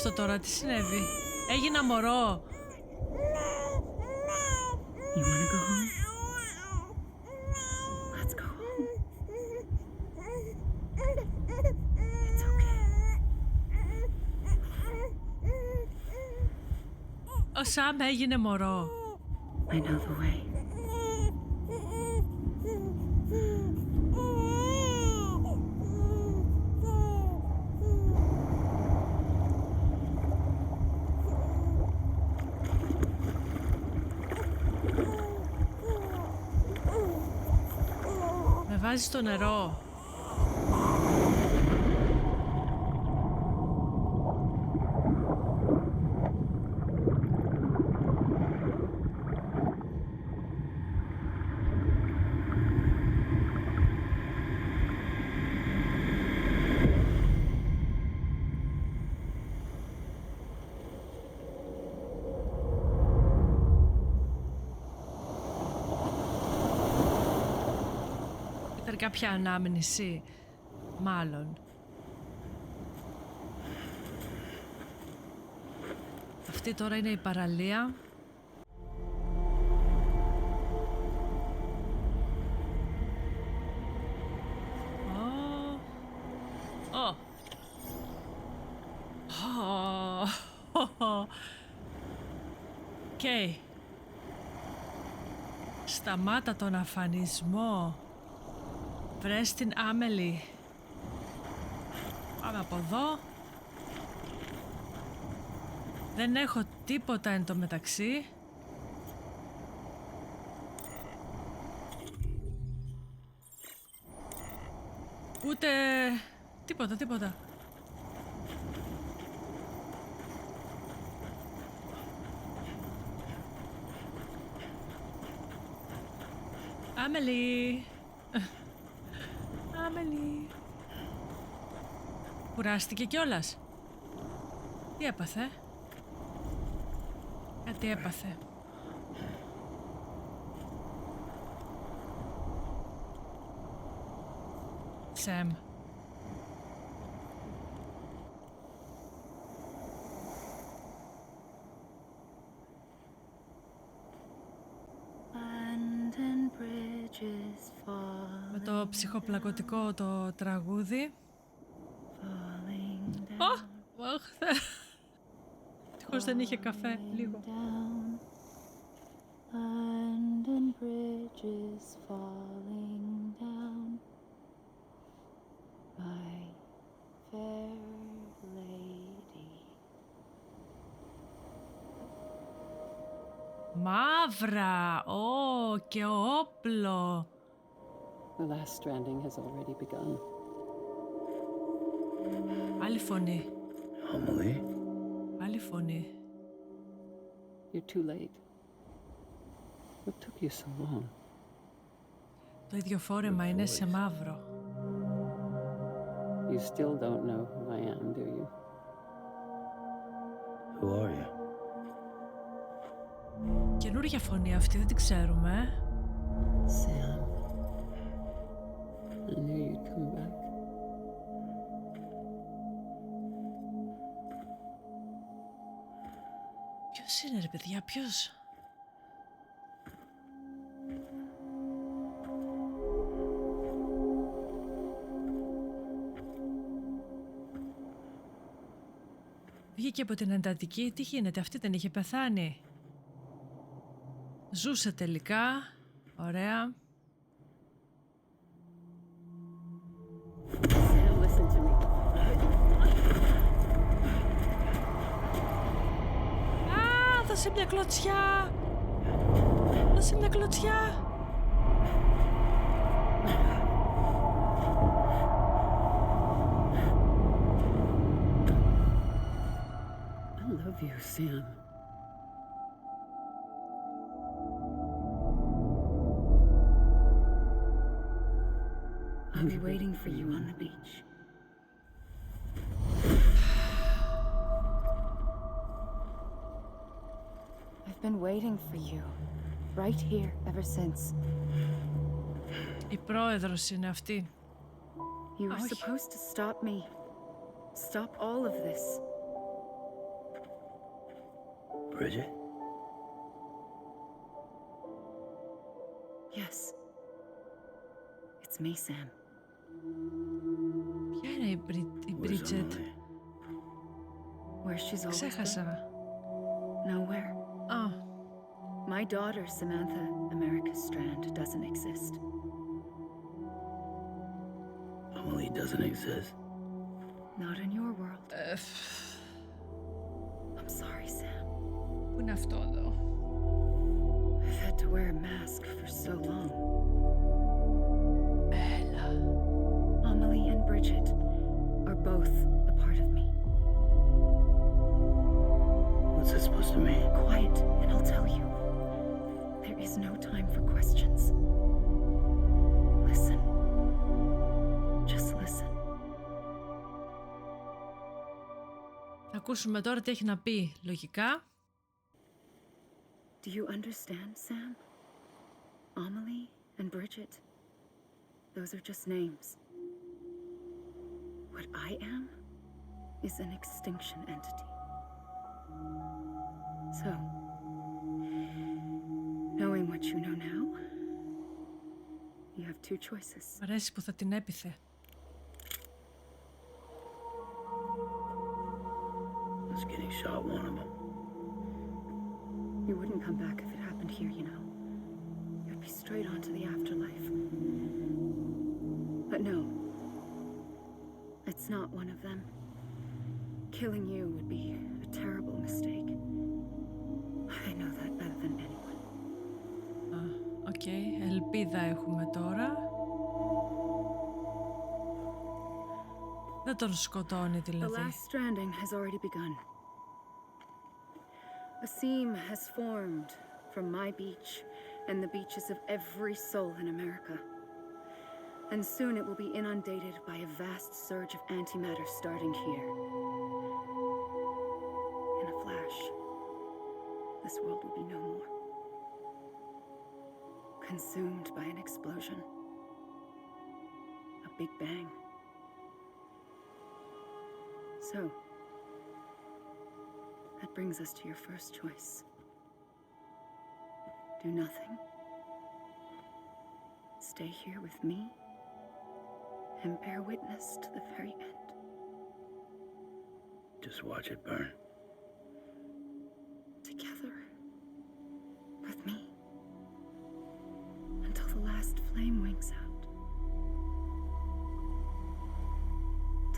αυτό τώρα, τι συνέβη? Έγινα μωρό. You wanna go home? Let's go home. It's okay. Ο Σαμ έγινε μωρό. I know the way. Με βάζει στο νερό. Κάποια ανάμνηση, μάλλον. Αυτή τώρα είναι η παραλία. Οκ. Σταμάτα τον αφανισμό. Βρες την Amelie. Πάμε από εδώ. Δεν έχω τίποτα εν τω μεταξύ. Ούτε... τίποτα. Amelie. Amelie. Κουράστηκε κιόλας. Τι έπαθε? Κάτι έπαθε. Σεμ. Με το ψυχοπλακωτικό το τραγούδι. Ευτυχώς δεν είχε καφέ, λίγο. Μαύρα! Ω, και όπλο! The last stranding has already begun. Άλλη φωνή. Amelie? Άλλη φωνή. You're too late. What took you so long? Το ίδιο φόρεμα είναι σε μαύρο. You still don't know who I am, do you? Who are you? Καινούργια φωνή αυτή, δεν την ξέρουμε. Sam. I knew you'd come back. Ποιος είναι ρε παιδιά, ποιος? Βγήκε από την εντατική, τι γίνεται, αυτή δεν είχε πεθάνει? Ζούσε τελικά, ωραία. Listen to me. Α, δώσε μια κλωτσιά! Δώσε μια κλωτσιά! I love you, Sam. I'll be waiting for you on the beach. I've been waiting for you, right here, ever since. Η πρόεδρος είναι αυτή. You were supposed to stop me. Stop all of this. Bridget? Yes. It's me, Sam. Ποια είναι η Where's Bridget? Amelie? Where she's always been? Ξέχασα. Nowhere. Α, My daughter, Samantha America Strand, doesn't exist. Amelie doesn't exist. Not in your world. I'm sorry, Sam. πού είναι αυτό εδώ? I've had to wear a mask for so long. Έλα. Amelie and Bridget are both a part of me. What's it supposed to mean? Quiet, and I'll tell you. There is no time for questions. Listen. Just listen. Θα ακούσουμε τώρα τι έχει να πει. Λογικά. Do you understand, Sam? Amelie and Bridget. Those are just names. What I am is an extinction entity. So, knowing what you know now, you have two choices. Μ' αρέσει που θα την έπιθε. Does getting shot one of them? You wouldn't come back if it happened here, you know. You'd be straight on to the afterlife. But no, it's not one of them. Killing you would be a terrible mistake. I know that better than anyone. Οκ, ελπίδα έχουμε τώρα. Δεν τον σκοτώνει The δηλαδή. last stranding has already begun. A seam has formed from my beach and the beaches of every soul in America. And soon it will be inundated by a vast surge of antimatter starting here. In a flash, this world will be no more. Consumed by an explosion. A big bang. So, that brings us to your first choice. Do nothing. Stay here with me and bear witness to the very end. Just watch it burn. Together. With me. Until the last flame winks out.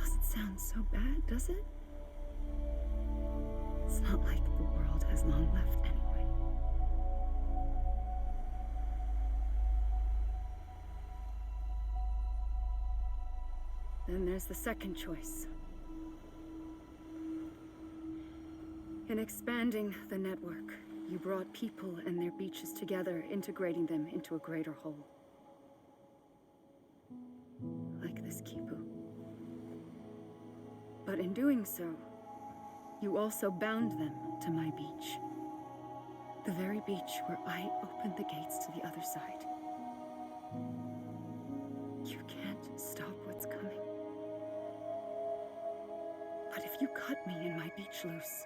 Doesn't sound so bad, does it? It's not like the world has long left anyway. Then there's the second choice. In expanding the network, you brought people and their beaches together, integrating them into a greater whole. Like this kipu. But in doing so, you also bound them to my beach. The very beach where I opened the gates to the other side. You can't stop what's coming. But if you cut me and my beach loose,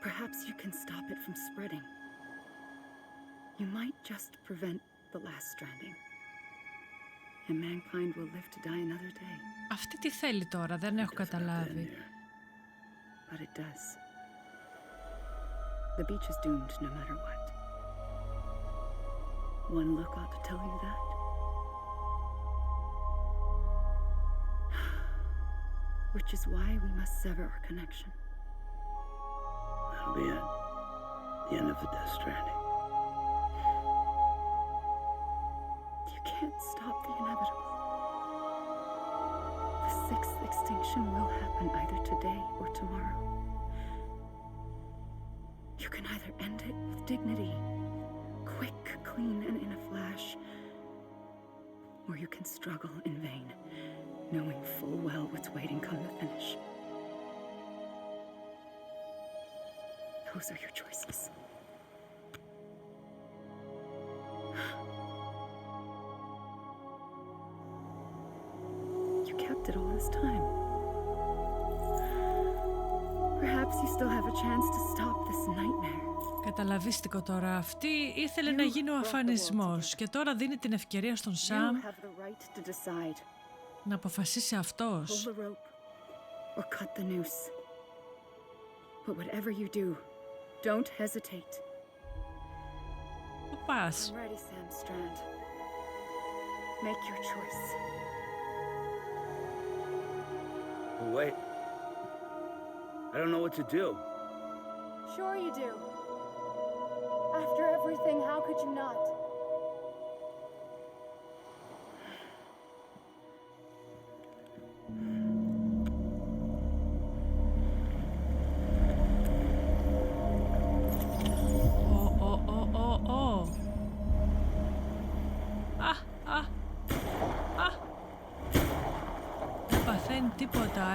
perhaps you can stop it from spreading. You might just prevent the last stranding. And mankind will live to die another day. Αυτή τι θέλει τώρα, δεν έχω καταλάβει. But it does. The beach is doomed no matter what. One look ought to tell you that. Which is why we must sever our connection. That'll be it. The end of the Death Stranding. You can't stop the inevitable. The sixth extinction will happen either today or tomorrow. You can either end it with dignity, quick, clean, and in a flash, or you can struggle in vain, knowing full well what's waiting come the finish. Those are your choices. You kept it all this time. Perhaps you still have a chance to stop this nightmare. Καταλαβίστικο τώρα. Αυτή ήθελε να γίνει ο αφανισμός και τώρα δίνει την ευκαιρία στον Σαμ You have the right to decide. να αποφασίσει αυτός. Pull the rope or cut the noose. But whatever you do, don't hesitate. Πού πας? I'm ready, Sam Strand. Make your choice. Wait. I don't know what to do. Sure you do. After everything, how could you not? Δεν παθαίνει τίποτα,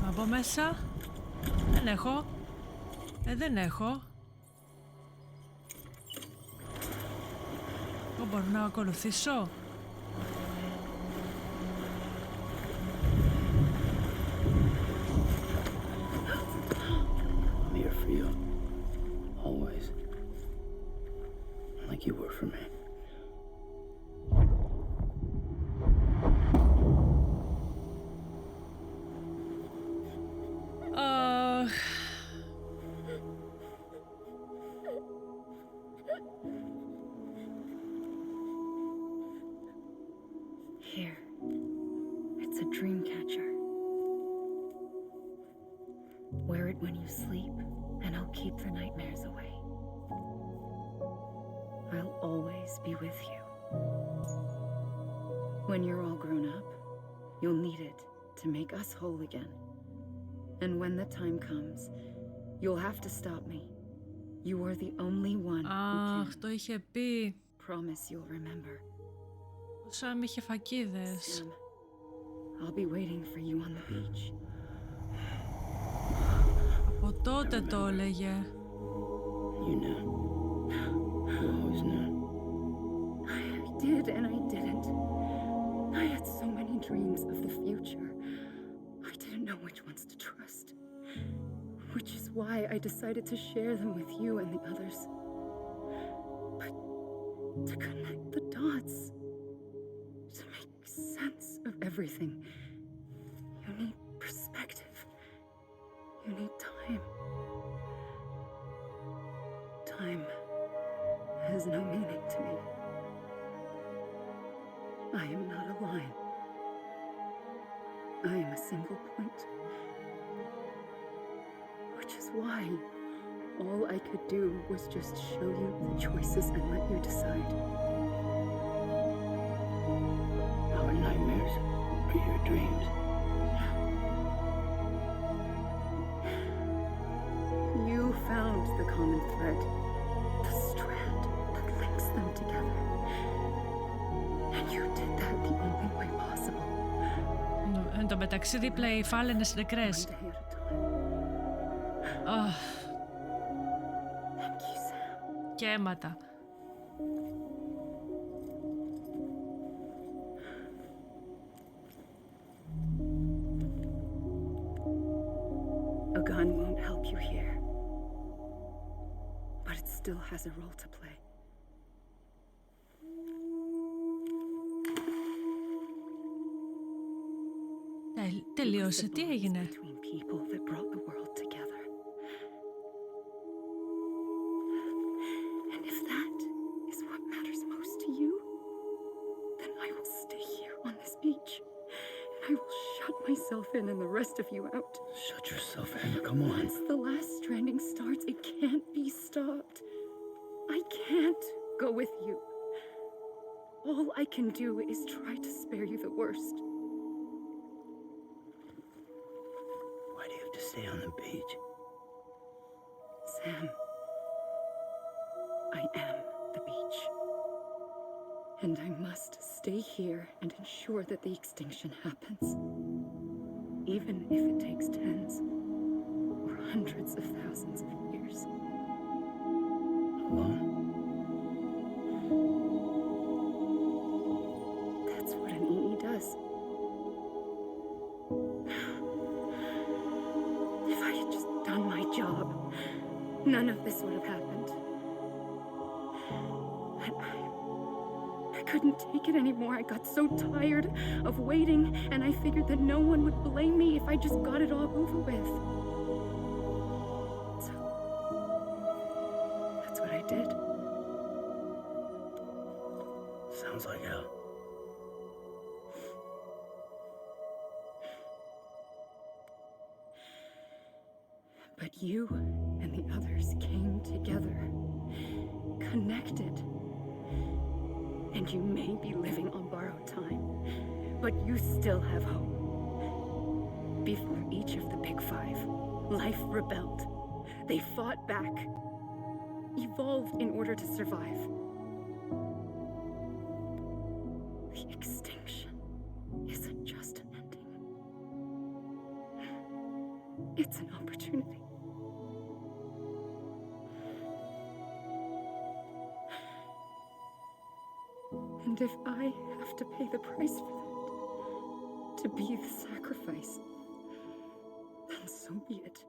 Να μπω μέσα. Δεν έχω. Δεν έχω. Εγώ μπορώ να ακολουθήσω. I'm here for you. Always. Like you were for me. Here. It's a dream catcher. Wear it when you sleep, and I'll keep the nightmares away. I'll always be with you. When you're all grown up, you'll need it to make us whole again. And when the time comes, you'll have to stop me. You are the only one who Αχ, can. το είχε πει. Promise you'll remember. Ο Σαμ είχε φακίδες. Sam, I'll be waiting for you on the beach. Από τότε το έλεγε. You knew. You always knew. I did and I didn't. I had so many dreams of the future. I didn't know which ones to trust. Which is why I decided to share them with you and the others. But to connect the dots, to make sense of everything, you need perspective. You need time. Time has no meaning to me. I am not a line. I am a single point. Which is why all I could do was just show you the choices and let you decide. Our nightmares are your dreams. You found the common thread, the strand that links them together. And you did that the only way possible. Εν τω μεταξύ δίπλα οι φάλαινες νεκρές. One day at a time. Αχ, Thank you, Sam. και αίματα. A gun won't help you here. But it still has a role to play. Τελείωσε, τι έγινε? Between people that brought the world together. And if that is what matters most to you, then I will stay here on this beach. And I will shut myself in and the rest of you out. Shut yourself in. Come on. Once the last stranding starts, it can't be stopped. I can't go with you. All I can do is try to spare you the worst. Why do you have to stay on the beach? Sam, I am the beach. And I must stay here and ensure that the extinction happens. Even if it takes tens or hundreds of thousands of years. Alone? That's what an EE does. none of this would have happened. But I couldn't take it anymore. I got so tired of waiting, and I figured that no one would blame me if I just got it all over with. So, that's what I did. Sounds like hell. But you and the others came together, connected. And you may be living on borrowed time, but you still have hope. Before each of the big five, life rebelled. They fought back, evolved in order to survive. The extinction isn't just an ending. It's an opportunity. And if I have to pay the price for that, to be the sacrifice, then so be it.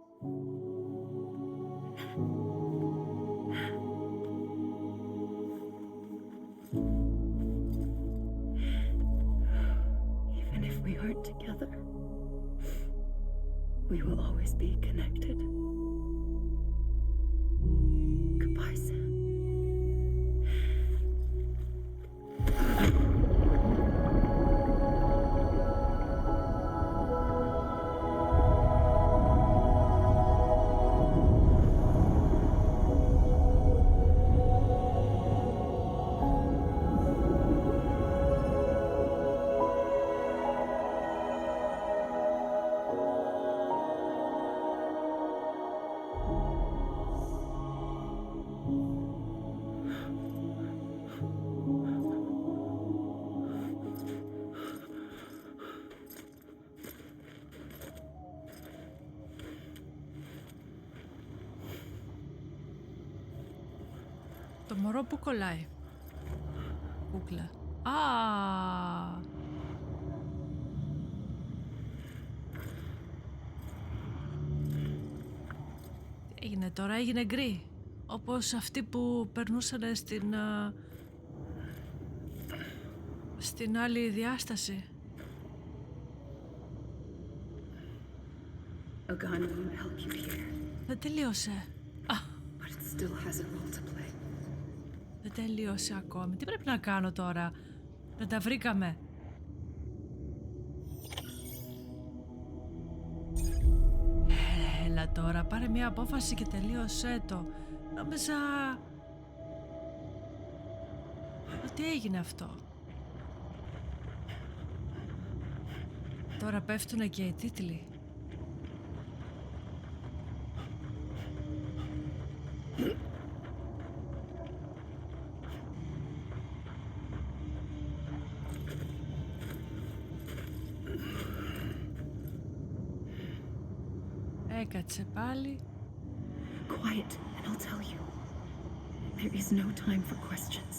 Even if we aren't together, we will always be connected. Goodbye, Sam. Το μωρό που κολλάει. Κούκλα. Α! Τι έγινε τώρα, έγινε γκρι. Όπως αυτοί που περνούσαν στην άλλη διάσταση. A gun won't help you here, Δεν τελείωσε. but it still has a role to play. Δεν τελείωσε ακόμη. Τι πρέπει να κάνω τώρα? Δεν τα βρήκαμε. Έλα τώρα, πάρε μια απόφαση και τελείωσέ το. Νόμιζα ότι έγινε αυτό. Τώρα πέφτουνε και οι τίτλοι. Έκατσε πάλι. Quiet, and I'll tell you. There is no time for questions.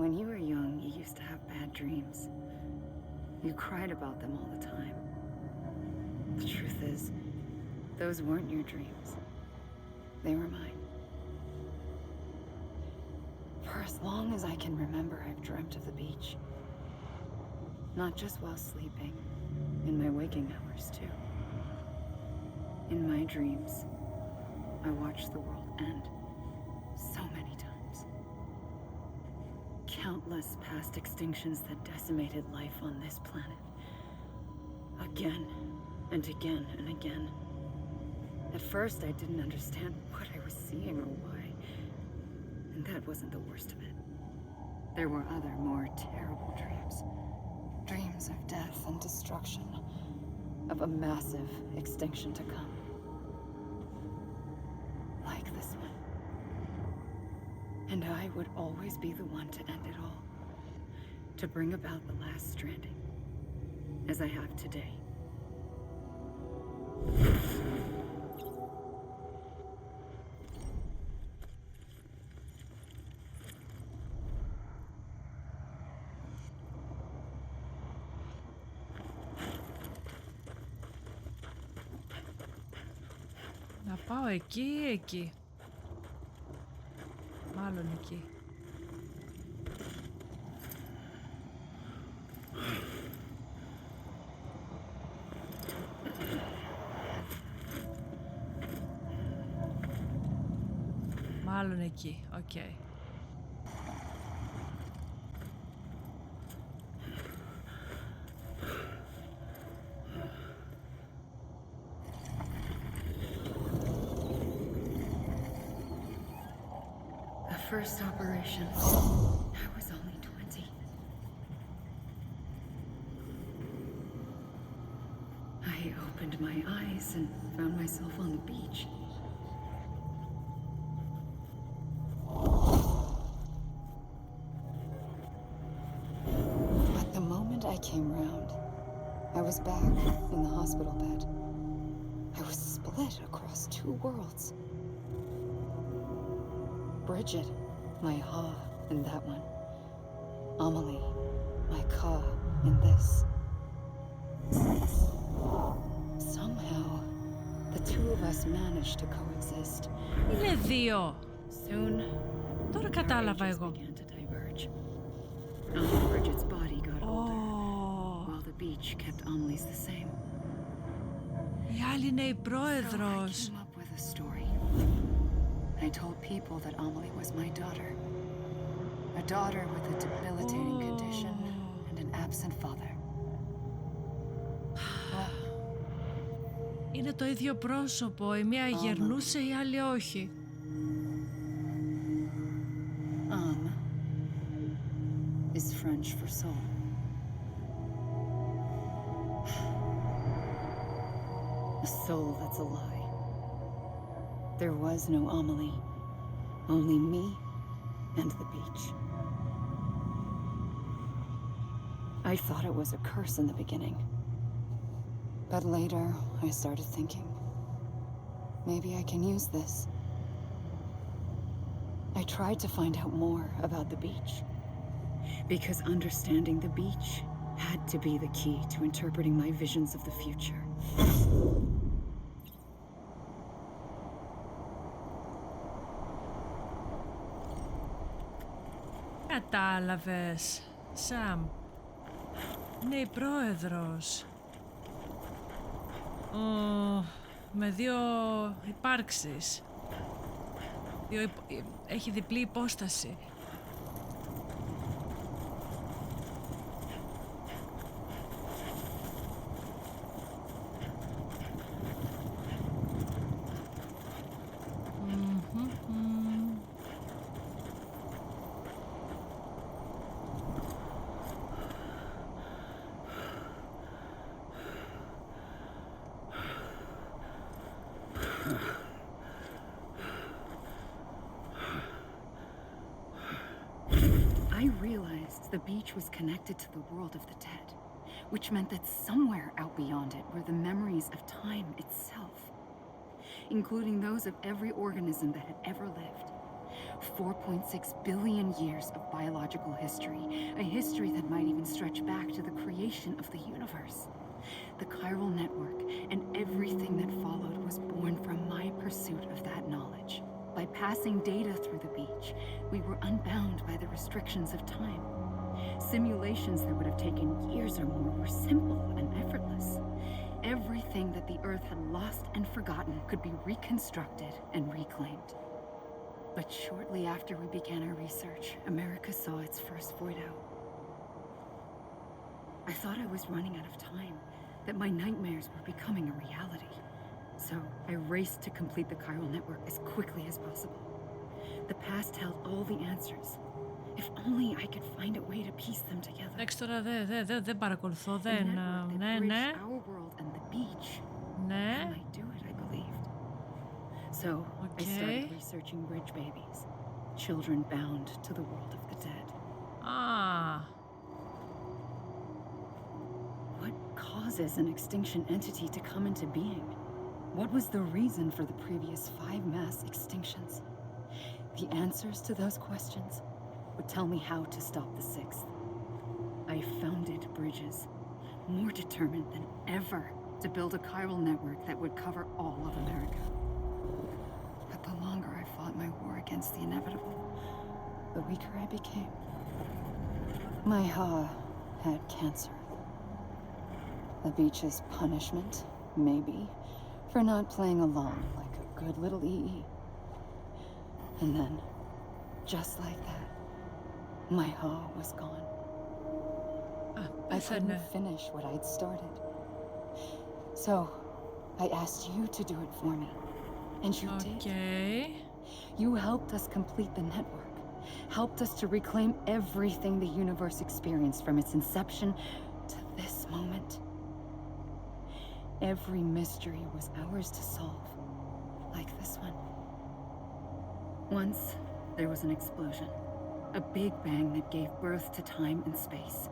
When you were young, you used to have bad dreams. You cried about them all the time. The truth is, those weren't your dreams. They were mine. For as long as I can remember, I've dreamt of the beach. Not just while sleeping, in my waking hours too. In my dreams, I watched the world end so many times. Countless past extinctions that decimated life on this planet. Again and again and again. At first, I didn't understand what I was seeing or why. And that wasn't the worst of it. There were other, more terrible dreams. Dreams of death and destruction. Of a massive extinction to come. Like this one. And I would always be the one to end it all. To bring about the last stranding. As I have today. Να πάω εκεί ή εκεί? Μάλλον εκεί. Μάλλον εκεί, οκ. Okay. First operation. I was only 20. I opened my eyes and found myself on the beach. But the moment I came round, I was back in the hospital bed. I was split across two worlds. Bridget, my ha in that one. Amelie, my ka in this. Somehow, the two of us managed to coexist. Είναι δύο. Soon, Τώρα our κατάλαβα ages εγώ. began to diverge. Bridget's body got older, while the beach kept Amelie's the same. Η άλλη είναι η So I πρόεδρος. came up with a story. I told people that Amelie was my daughter. A daughter with a debilitating condition and an absent father. Είναι το ίδιο πρόσωπο. Η μία γερνούσε, η άλλη όχι. Is French for soul. A soul that's a lie. There was no Amelie. Only me and the beach. I thought it was a curse in the beginning. But later, I started thinking, maybe I can use this. I tried to find out more about the beach. Because understanding the beach had to be the key to interpreting my visions of the future. Κατάλαβες, Σαμ. Είναι η πρόεδρος. Με δύο υπάρξεις. Έχει διπλή υπόσταση. I realized the beach was connected to the world of the dead, which meant that somewhere out beyond it were the memories of time itself, including those of every organism that had ever lived. 4.6 billion years of biological history, a history that might even stretch back to the creation of the universe. The chiral network and everything that followed was born from my pursuit of that knowledge. By passing data through the beach, we were unbound by the restrictions of time. Simulations that would have taken years or more were simple and effortless. Everything that the Earth had lost and forgotten could be reconstructed and reclaimed. But shortly after we began our research, America saw its first void out. I thought I was running out of time, that my nightmares were becoming a reality. So I raced to complete the chiral network as quickly as possible. The past held all the answers. If only I could find a way to piece them together. Εντάξει, τώρα δεν παρακολουθώ, The δεν... network that Ναι, bridged ναι, our world and the beach. I ναι. might do it, I believed. So I started researching bridge babies, children bound to the world of the dead. What causes an extinction entity to come into being? What was the reason for the previous 5 mass extinctions? The answers to those questions would tell me how to stop the 6th. I founded bridges, more determined than ever to build a chiral network that would cover all of America. the weaker I became. My Ha had cancer. The beach's punishment, maybe, for not playing along like a good little EE. And then, just like that, my Ha was gone. I couldn't finish what I'd started. So, I asked you to do it for me. And you did. You helped us complete the network. Helped us to reclaim everything the universe experienced from its inception to this moment. Every mystery was ours to solve, like this one. Once, there was an explosion. A big bang that gave birth to time and space.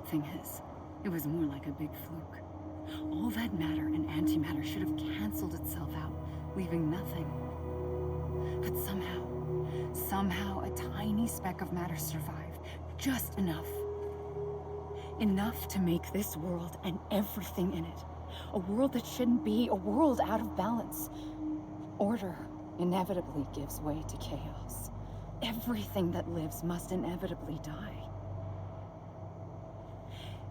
Thing is, it was more like a big fluke. All that matter and antimatter should have canceled itself out, leaving nothing. But somehow a tiny speck of matter survived. Just enough. Enough to make this world and everything in it. A world that shouldn't be, a world out of balance. Order inevitably gives way to chaos. Everything that lives must inevitably die.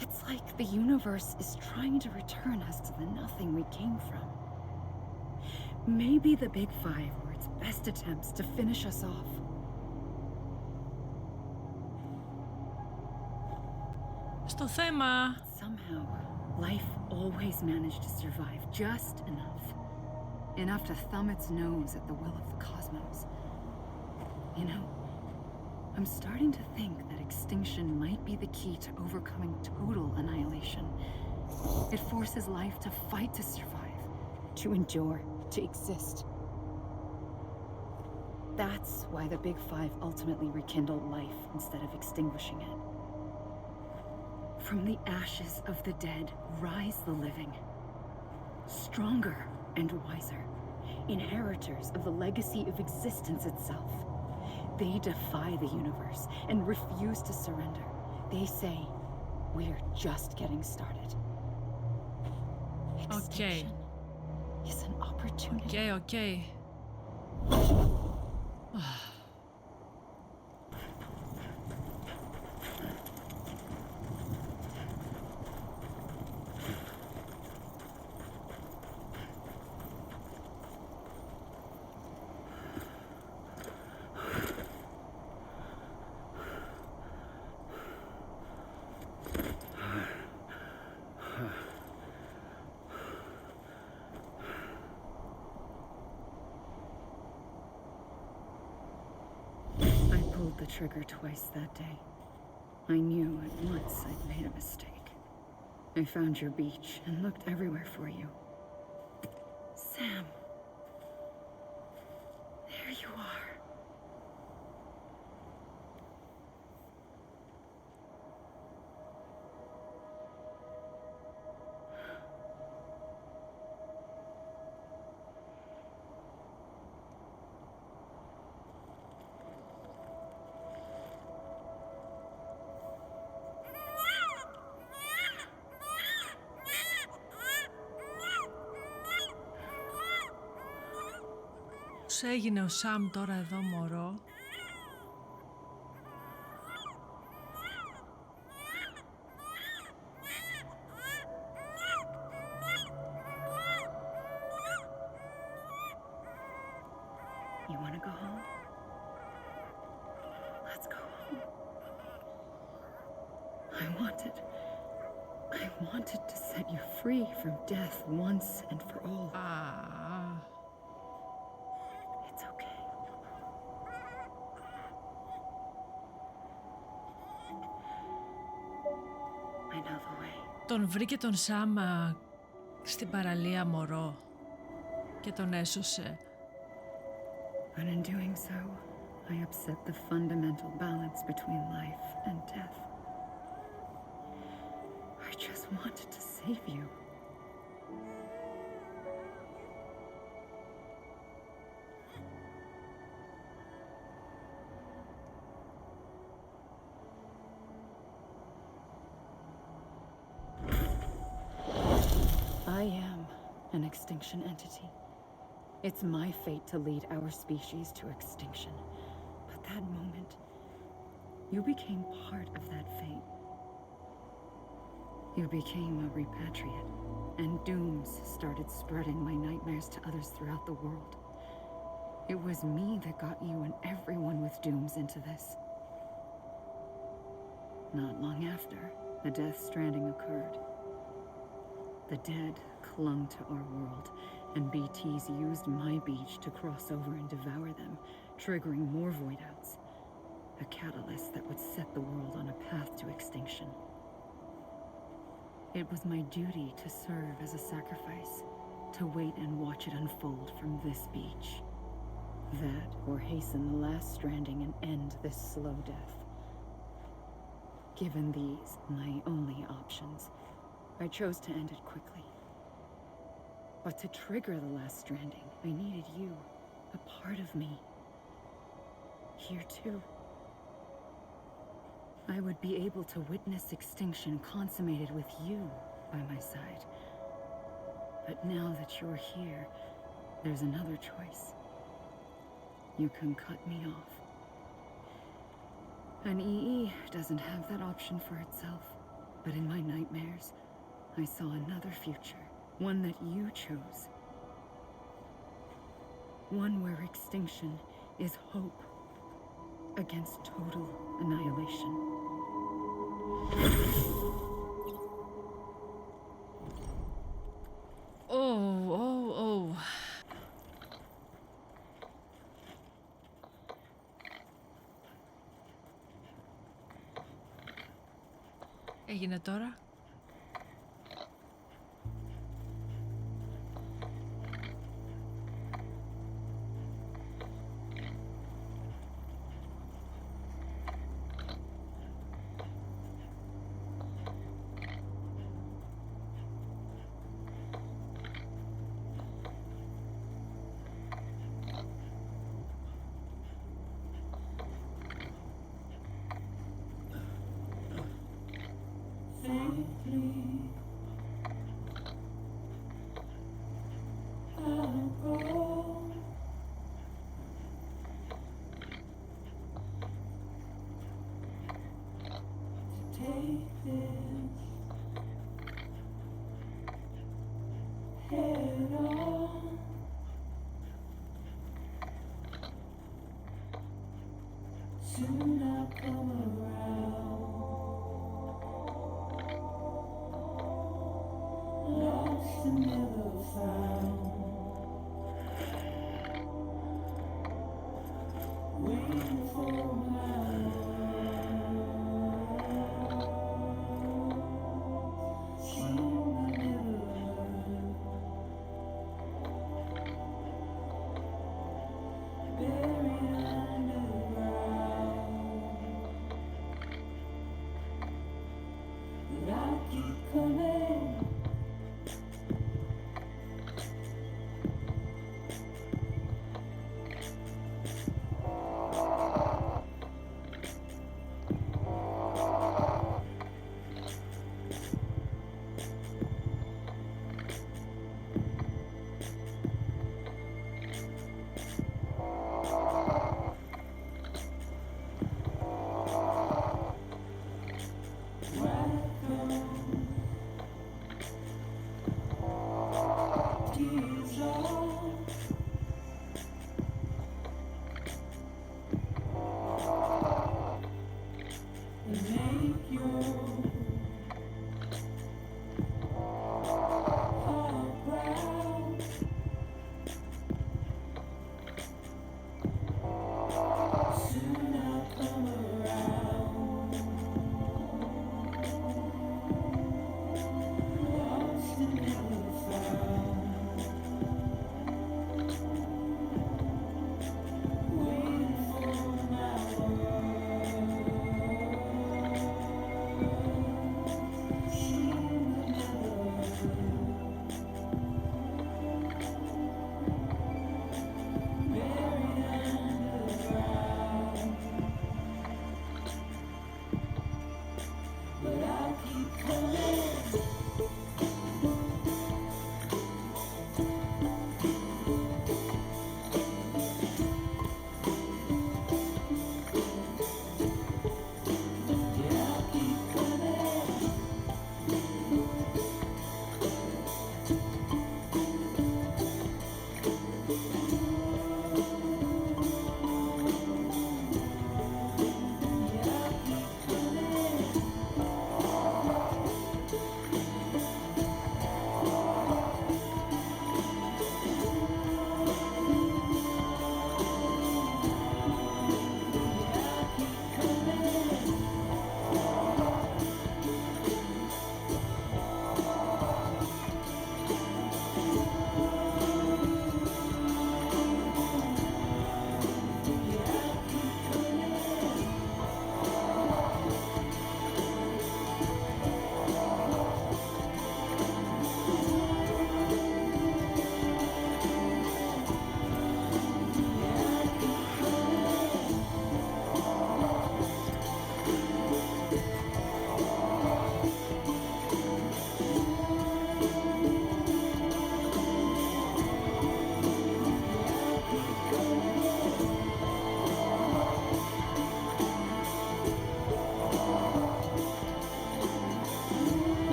It's like the universe is trying to return us to the nothing we came from. Maybe the Big Five were its best attempts to finish us off. Στο θέμα. Somehow, life always managed to survive just enough. Enough to thumb its nose at the will of the cosmos. You know, I'm starting to think that extinction might be the key to overcoming total annihilation. It forces life to fight to survive, to endure, to exist. That's why the Big Five ultimately rekindled life instead of extinguishing it. From the ashes of the dead rise the living, stronger and wiser, inheritors of the legacy of existence itself. They defy the universe and refuse to surrender. They say, we're just getting started. Extinction is an opportunity. Okay. The trigger twice that day. I knew at once I'd made a mistake. I found your beach and looked everywhere for you. Sam. There you are. Πώς έγινε ο Σαμ τώρα εδώ, μωρό? You want to go home? Let's go home. I wanted to set you free from death once and for all. It's okay. I know the way. Τον βρήκε τον Σαμ στην παραλία, μωρό, και τον έσωσε. But in doing so, I upset the fundamental balance between life and death. I just wanted to save you. I am an extinction entity. It's my fate to lead our species to extinction. But that moment, You became part of that fate. You became a repatriate, and dooms started spreading my nightmares to others throughout the world. It was me that got you and everyone with dooms into this. Not long after, the Death Stranding occurred. The dead clung to our world, and BTs used my beach to cross over and devour them, triggering more void-outs. A catalyst that would set the world on a path to extinction. It was my duty to serve as a sacrifice, to wait and watch it unfold from this beach. That, or hasten the last stranding and end this slow death. Given these, my only options, I chose to end it quickly. But to trigger the last stranding, I needed you, a part of me. Here too. I would be able to witness extinction consummated with you by my side. But now that you're here, there's another choice. You can cut me off. An EE doesn't have that option for itself, but in my nightmares, I saw another future, one that you chose. One where extinction is hope against total annihilation. Oh. Έγινε τώρα.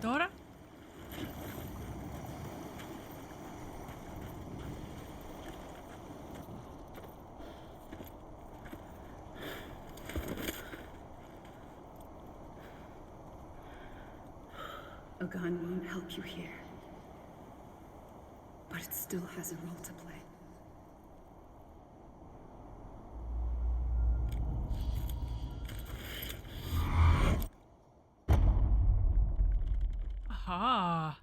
Τώρα. A gun won't help you here, but it still has a role to play. Αχα.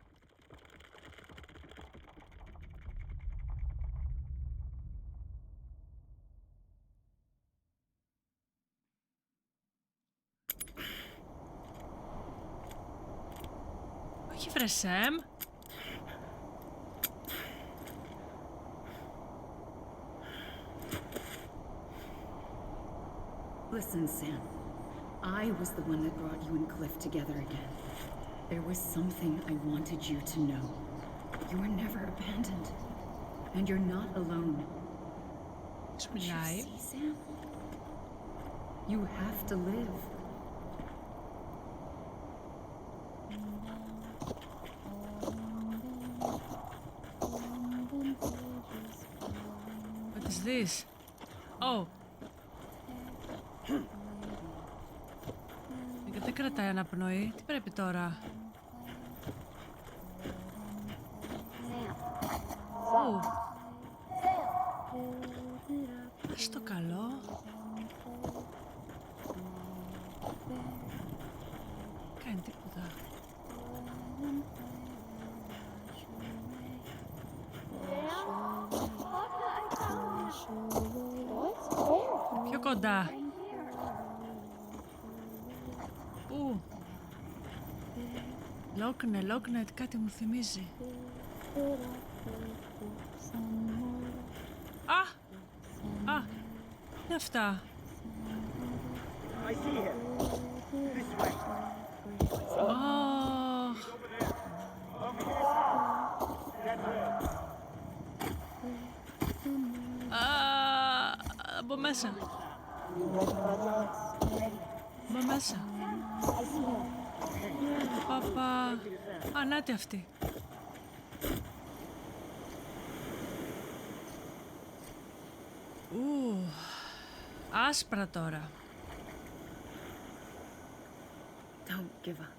Όχι βρε Σέμ. Listen, Sam. I was the one that brought you and Cliff together again. There was something I wanted you to know. You were never abandoned. And you're not alone. Don't you see, Sam? You have to live. What is this? Oh. Δεν κρατάει αναπνοή. Τι πρέπει τώρα? Ου. Ας το καλό. Κάνει τίποτα. Πιο κοντά. Ου. Λόγκνε, κάτι μου θυμίζει. Α, είναι αυτά. Από μέσα. Από μέσα. Παπα. Ανάτι αυτή. Άσπρα τώρα. Don't give up.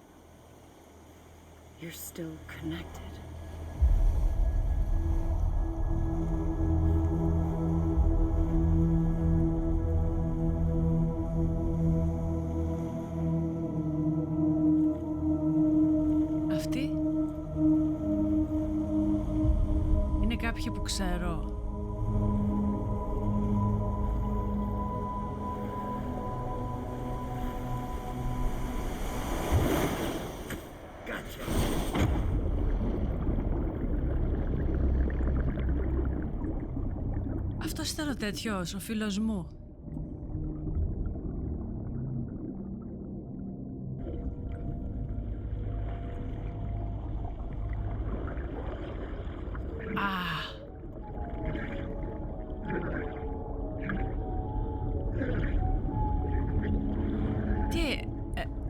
You're still connected. Αυτή είναι κάποιοι που ξέρω. Αυτός ήταν ο τέτοιος, ο φίλος μου.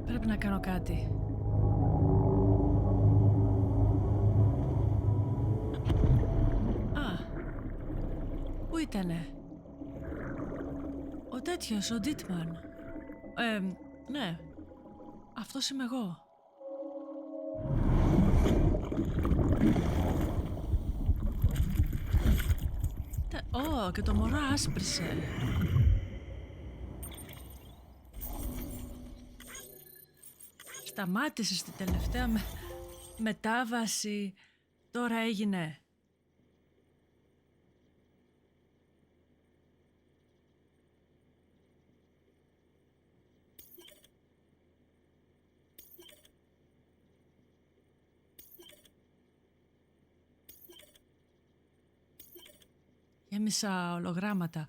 Πρέπει να κάνω κάτι. Πού ήτανε? Ο τέτοιος, ο Ντίτμαν. Ναι. Αυτός είμαι εγώ. Και το μωρό άσπρισε. Σταμάτησε στη τελευταία μετάβαση. Τώρα έγινε. Γέμισα ολογράμματα.